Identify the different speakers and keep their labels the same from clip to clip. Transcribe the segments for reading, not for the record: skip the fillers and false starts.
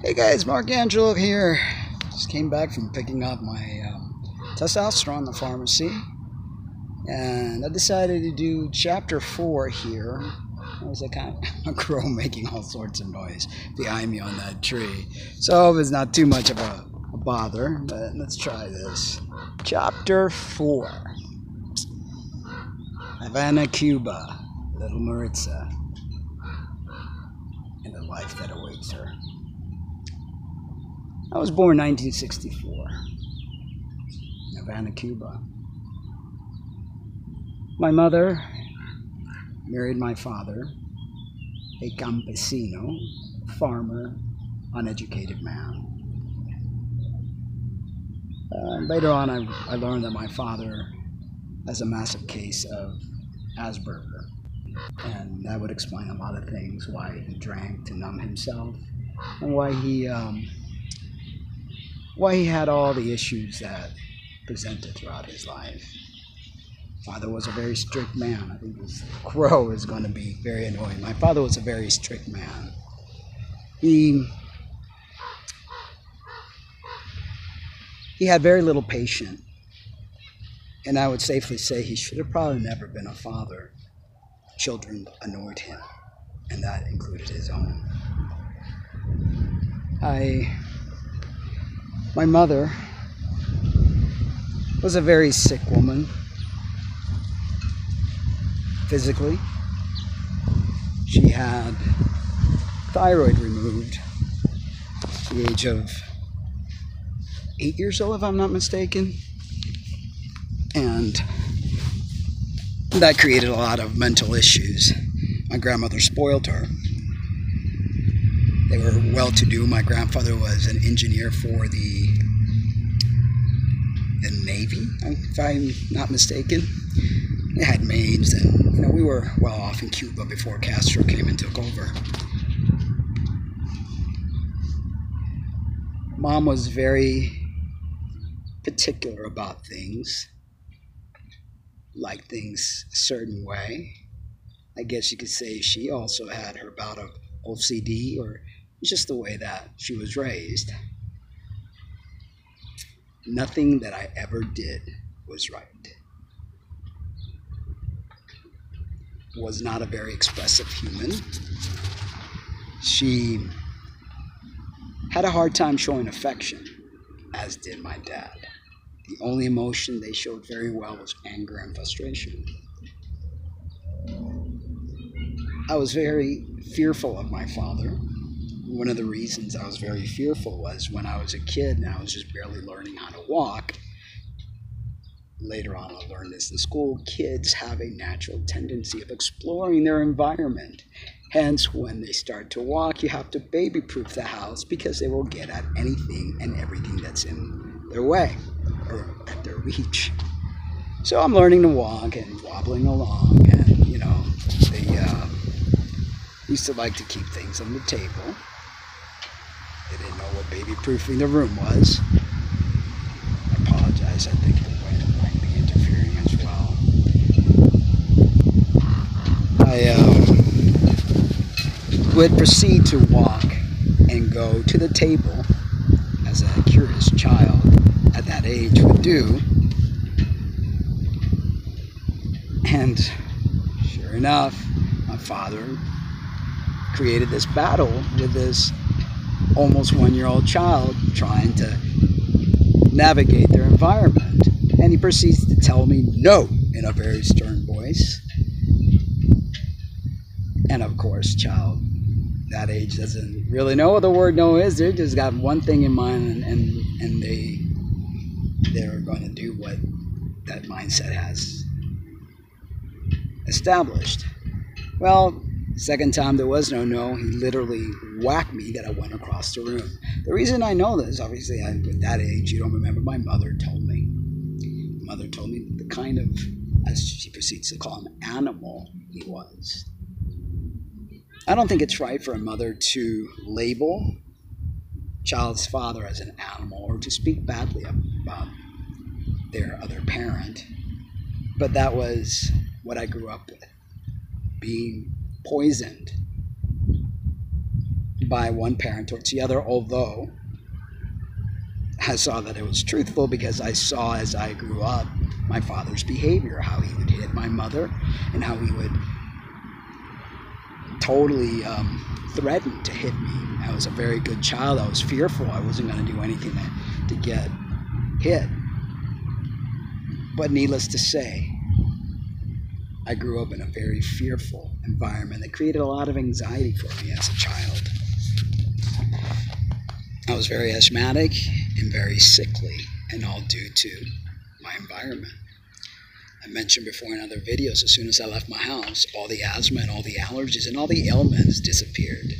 Speaker 1: Hey guys, Mark Angelo here. Just came back from picking up my testosterone in the pharmacy, and I decided to do chapter 4 here. There's a kind of a crow making all sorts of noise behind me on that tree, so I hope it's not too much of a bother, but let's try this. Chapter 4, Havana, Cuba, little Maritza, and the life that awaits her. I was born in 1964 in Havana, Cuba. My mother married my father, a campesino, farmer, uneducated man. Later on, I learned that my father has a massive case of Asperger, and that would explain a lot of things, why he drank to numb himself, and why he had all the issues that presented throughout his life. Father was a very strict man. I think this crow is going to be very annoying. My father was a very strict man. He had very little patience, and I would safely say he should have probably never been a father. Children annoyed him, and that included his own. My mother was a very sick woman. Physically, she had thyroid removed at the age of 8 years old, if I'm not mistaken, and that created a lot of mental issues. My grandmother spoiled her. They were well-to-do. My grandfather was an engineer for the Navy, if I'm not mistaken. They had maids, and we were well off in Cuba before Castro came and took over. Mom was very particular about things, liked things a certain way. I guess you could say she also had her bout of OCD, or just the way that she was raised. Nothing that I ever did was right. Was not a very expressive human. She had a hard time showing affection, as did my dad. The only emotion they showed very well was anger and frustration. I was very fearful of my father. One of the reasons I was very fearful was when I was a kid and I was just barely learning how to walk. Later on, I learned this in school. Kids have a natural tendency of exploring their environment. Hence, when they start to walk, you have to baby-proof the house because they will get at anything and everything that's in their way or at their reach. So I'm learning to walk and wobbling along, and they used to like to keep things on the table. They didn't know what baby-proofing the room was. I apologize. I think the wind might be interfering as well. I would proceed to walk and go to the table, as a curious child at that age would do. And sure enough, my father created this battle with this almost 1-year-old child trying to navigate their environment. And he proceeds to tell me no in a very stern voice. And of course, child that age doesn't really know what the word no is. They just got one thing in mind, and they're going to do what that mindset has established. Well, second time there was no. He literally whacked me that I went across the room. The reason I know this, obviously, at that age, you don't remember, my mother told me. My mother told me the kind of, as she proceeds to call him, animal he was. I don't think it's right for a mother to label child's father as an animal or to speak badly about their other parent. But that was what I grew up with, being poisoned by one parent towards the other, although I saw that it was truthful because I saw as I grew up my father's behavior, how he would hit my mother and how he would totally threaten to hit me. I was a very good child. I was fearful. I wasn't going to do anything to get hit. But needless to say, I grew up in a very fearful environment that created a lot of anxiety for me as a child. I was very asthmatic and very sickly, and all due to my environment. I mentioned before in other videos, as soon as I left my house, all the asthma and all the allergies and all the ailments disappeared.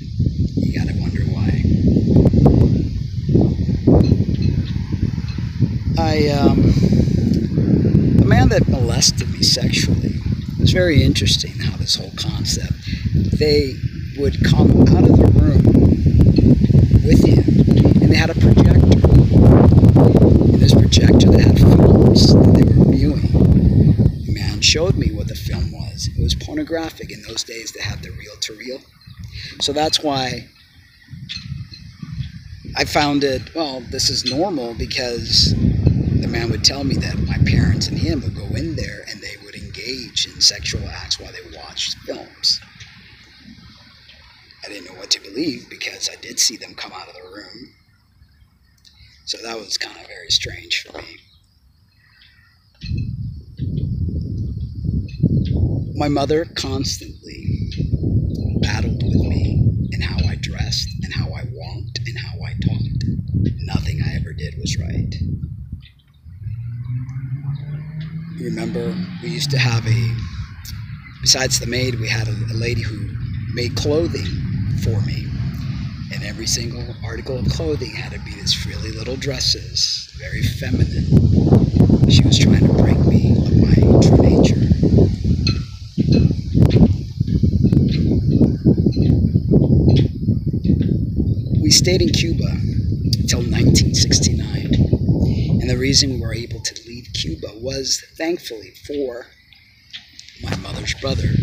Speaker 1: You gotta wonder why. The man that molested me sexually, it was very interesting how this whole concept, they would come out of the room with him, and they had a projector. And this projector, they had films that they were viewing. The man showed me what the film was. It was pornographic. In those days, they had the reel-to-reel. So that's why I found it, well, this is normal, because the man would tell me that my parents and him would go in there and they would engage in sexual acts while they watched films. I didn't know what to believe because I did see them come out of the room. So that was kind of very strange for me. My mother constantly battled with me in how I dressed and how I walked and how I talked. Nothing I ever did was right. Remember, we used to have besides the maid, we had a lady who made clothing for me. And every single article of clothing had to be these frilly little dresses, very feminine. She was trying to break me of my true nature. We stayed in Cuba until 1969. And the reason we were able to leave Cuba was, thankfully, for my mother's brother,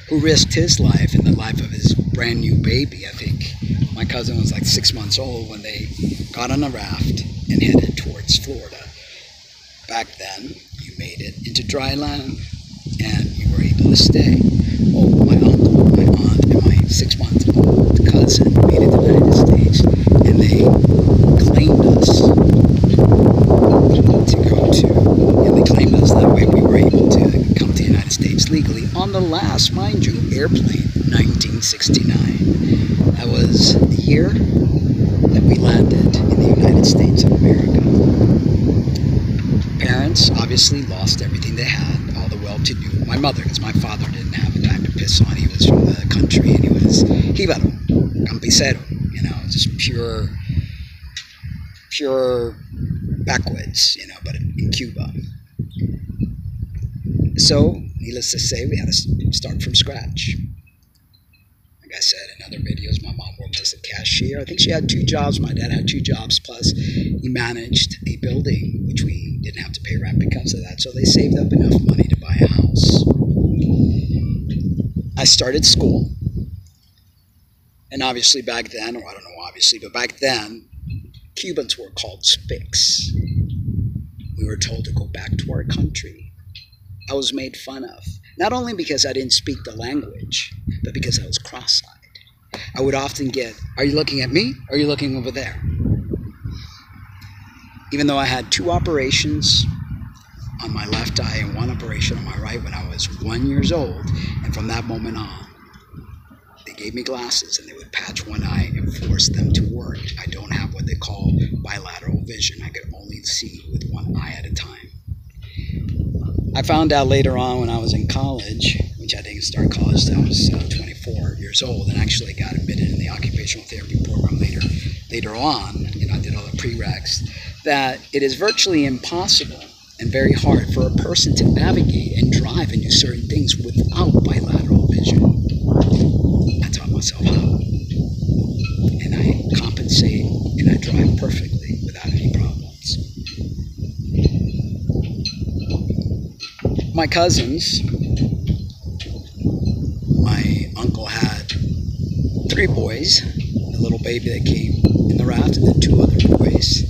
Speaker 1: who risked his life and the life of his brand new baby. I think my cousin was like 6 months old when they got on a raft and headed towards Florida. Back then, you made it into dry land and you were able to stay. Oh, my uncle, my aunt, and my 6 month old cousin made it to the United States, and they claimed us to go to, and they claimed us that way we were able to come to the United States legally on the last, mind you, airplane, 1969. That was the year that we landed in the United States of America. Parents obviously lost everything they had, all the well-to-do. My mother, because my father didn't have a dime to piss on. He was from the country, and he was jíbaro, campesero, just pure backwoods, but in Cuba. So, needless to say, we had to start from scratch. Like I said in other videos, my mom worked as a cashier. I think she had 2 jobs. My dad had 2 jobs, plus he managed a building, which we didn't have to pay rent because of that. So they saved up enough money to buy a house. I started school. And obviously back then, or I don't know obviously, but back then, Cubans were called spics. We were told to go back to our country. I was made fun of. Not only because I didn't speak the language, but because I was cross-eyed. I would often get, "Are you looking at me? Or are you looking over there?" Even though I had 2 operations on my left eye and 1 operation on my right when I was 1 year old, and from that moment on, they gave me glasses and they would patch 1 eye and force them to work. I don't have what they call bilateral vision. I could only see with 1 eye at a time. I found out later on when I was in college, which I didn't start college until I was 24 years old, and actually got admitted in the occupational therapy program later on, I did all the prereqs, that it is virtually impossible and very hard for a person to navigate and drive and do certain things without bilateral vision. I taught myself how. And I compensate and I drive perfectly without any problems. My cousins, my uncle had 3 boys, the little baby that came in the raft, and then 2 other boys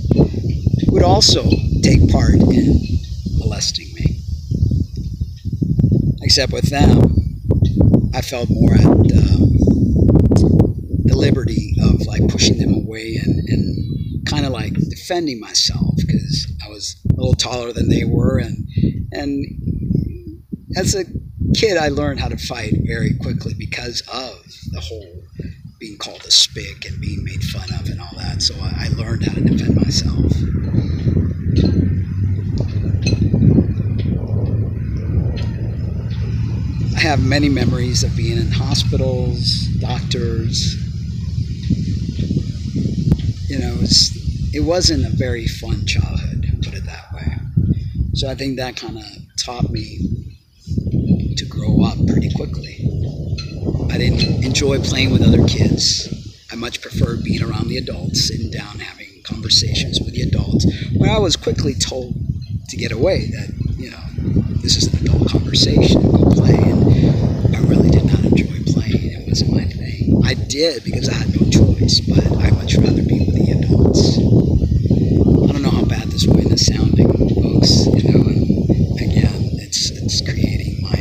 Speaker 1: would also take part in molesting me. Except with them, I felt more at the liberty of like pushing them away and kind of like defending myself, because I was a little taller than they were, and as a kid I learned how to fight very quickly because of the whole being called a spick and being made fun of and all that. So I learned how to defend myself. I have many memories of being in hospitals, doctors. You know, it wasn't a very fun childhood, put it that way. So I think that kind of taught me to grow up pretty quickly. I didn't enjoy playing with other kids. I much preferred being around the adults, sitting down, having conversations with the adults, where I was quickly told to get away, that, you know, this is an adult conversation, go play. And I really did not enjoy playing. It wasn't my thing. I did because I had no choice, but I'd much rather be with the adults. I don't know how bad this wind is sounding, folks, you know, and again, it's creating my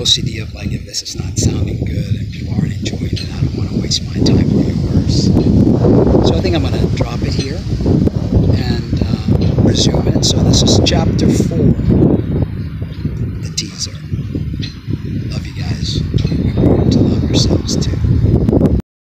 Speaker 1: OCD of like, if this is not sounding good and people aren't enjoying it, I don't want to waste my time or yours. So I think I'm going to drop it here and resume it. So this is chapter 4.